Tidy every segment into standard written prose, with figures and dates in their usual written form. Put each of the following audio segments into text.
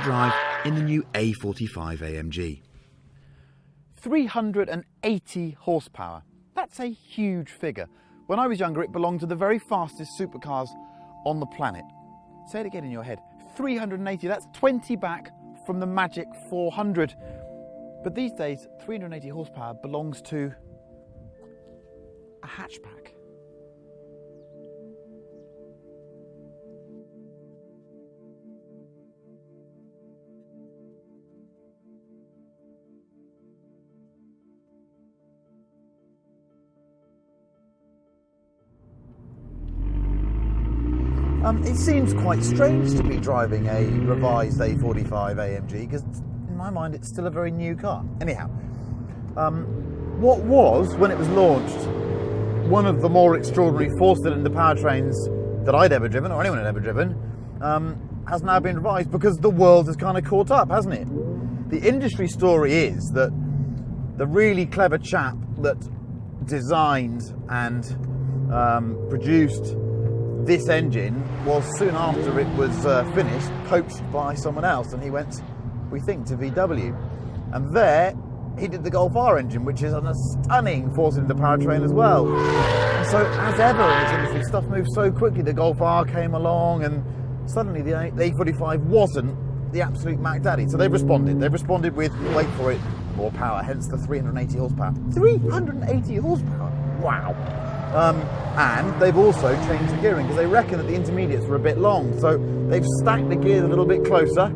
drive in the new A45 AMG. 380 horsepower. That's a huge figure. When I was younger, it belonged to the very fastest supercars on the planet. Say it again in your head. 380, that's 20 back from the magic 400. But these days, 380 horsepower belongs to a hatchback. It seems quite strange to be driving a revised A45 AMG because in my mind it's still a very new car. Anyhow, what was, when it was launched, one of the more extraordinary four-cylinder powertrains that I'd ever driven, or anyone had ever driven, has now been revised because the world has kind of caught up, hasn't it? The industry story is that the really clever chap that designed and produced this engine was, soon after it was finished, poached by someone else, and he went, we think, to VW. And there he did the Golf R engine, which is a stunning four-cylinder powertrain as well. And so, as ever in this industry, stuff moves so quickly. The Golf R came along, and suddenly the A45 wasn't the absolute Mac Daddy. So they've responded. They've responded with, wait for it, more power, hence the 380 horsepower. 380 horsepower? Wow. And they've also changed the gearing because they reckon that the intermediates were a bit long. So they've stacked the gears a little bit closer.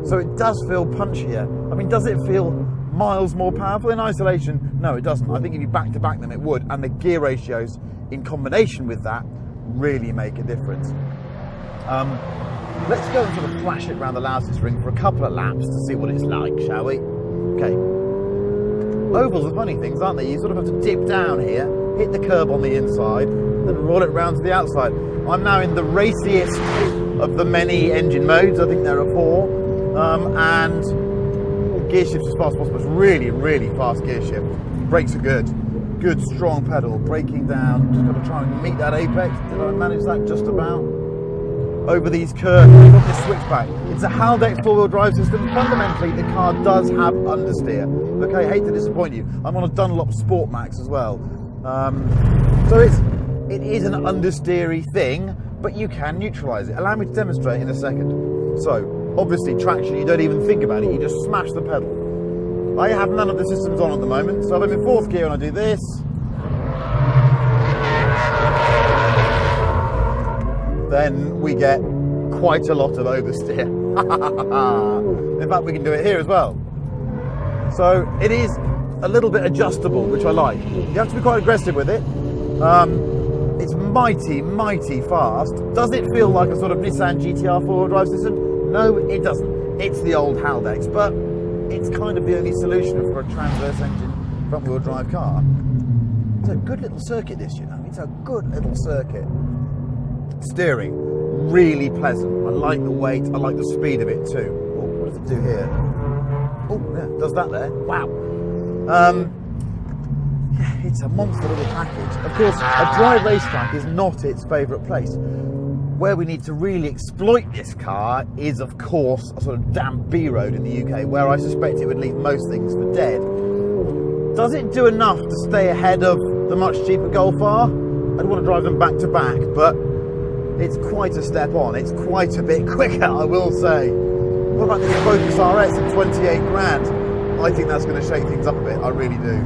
So it does feel punchier. I mean, does it feel miles more powerful in isolation? No, it doesn't. I think if you back-to-back them, it would. And the gear ratios in combination with that really make a difference. Let's go and sort of flash it around the Louses ring for a couple of laps to see what it's like, shall we? Okay. Ovals are funny things, aren't they? You sort of have to dip down here, hit the curb on the inside, then roll it round to the outside. I'm now in the raciest of the many engine modes. I think there are 4. And gear shift as fast as possible. It's really, really fast gear shift. Brakes are good. Good, strong pedal. Braking down. Just got to try and meet that apex. Did I manage that just about? Over these curves. We've got this switchback. It's a Haldex four-wheel drive system. Fundamentally, the car does have understeer. Okay, hate to disappoint you. I'm on a Dunlop Sport Max as well. So it is an understeery thing, but you can neutralise it. Allow me to demonstrate in a second. So, obviously, traction, you don't even think about it. You just smash the pedal. I have none of the systems on at the moment, so I'm in 4th gear and I do this. Then we get quite a lot of oversteer. In fact, we can do it here as well. So it is a little bit adjustable, which I like. You have to be quite aggressive with it. It's mighty, mighty fast. Does it feel like a sort of Nissan GTR four-wheel drive system? No, it doesn't. It's the old Haldex, but it's kind of the only solution for a transverse engine front-wheel drive car. It's a good little circuit, this, you know. It's a good little circuit. Steering, really pleasant. I like the weight, I like the speed of it too. Oh, what does it do here? Oh, yeah, does that there. Wow. Yeah, it's a monster little package. Of course, a dry racetrack is not its favourite place. Where we need to really exploit this car is, of course, a sort of damp B road in the UK, where I suspect it would leave most things for dead. Does it do enough to stay ahead of the much cheaper Golf R? I'd want to drive them back to back, but it's quite a step on. It's quite a bit quicker, I will say. What about the Focus RS at 28 grand? I think that's going to shake things up a bit. I really do.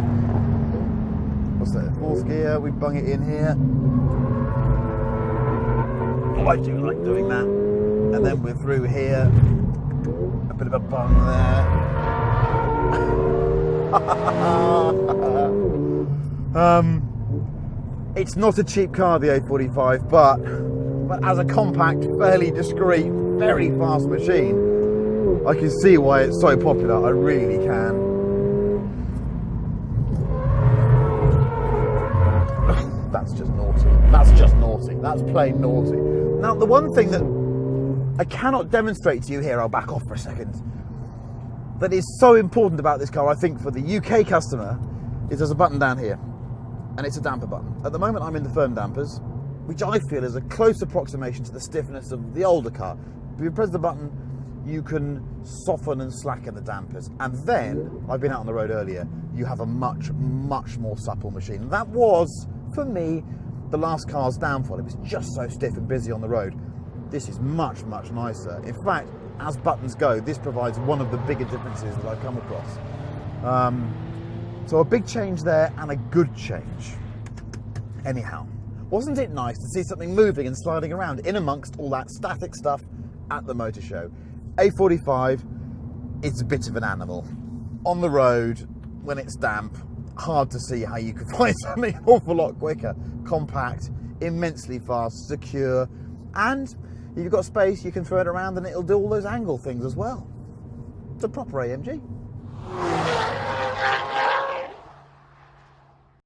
What's that? 4th gear. We bung it in here. Oh, I do like doing that. And then we're through here. A bit of a bung there. It's not a cheap car, the A45, but as a compact, fairly discreet, very fast machine, I can see why it's so popular. I really can. That's just naughty. That's just naughty. That's plain naughty. Now, the one thing that I cannot demonstrate to you here, I'll back off for a second, that is so important about this car, I think, for the UK customer, is there's a button down here, and it's a damper button. At the moment, I'm in the firm dampers, which I feel is a close approximation to the stiffness of the older car. If you press the button, you can soften and slacken the dampers. And then, I've been out on the road earlier, you have a much, much more supple machine. And that was, for me, the last car's downfall. It was just so stiff and busy on the road. This is much, much nicer. In fact, as buttons go, this provides one of the bigger differences that I've come across. So a big change there and a good change. Anyhow, wasn't it nice to see something moving and sliding around in amongst all that static stuff at the motor show? A45, it's a bit of an animal. On the road, when it's damp, hard to see how you could find something an awful lot quicker. Compact, immensely fast, secure, and if you've got space, you can throw it around and it'll do all those angle things as well. It's a proper AMG.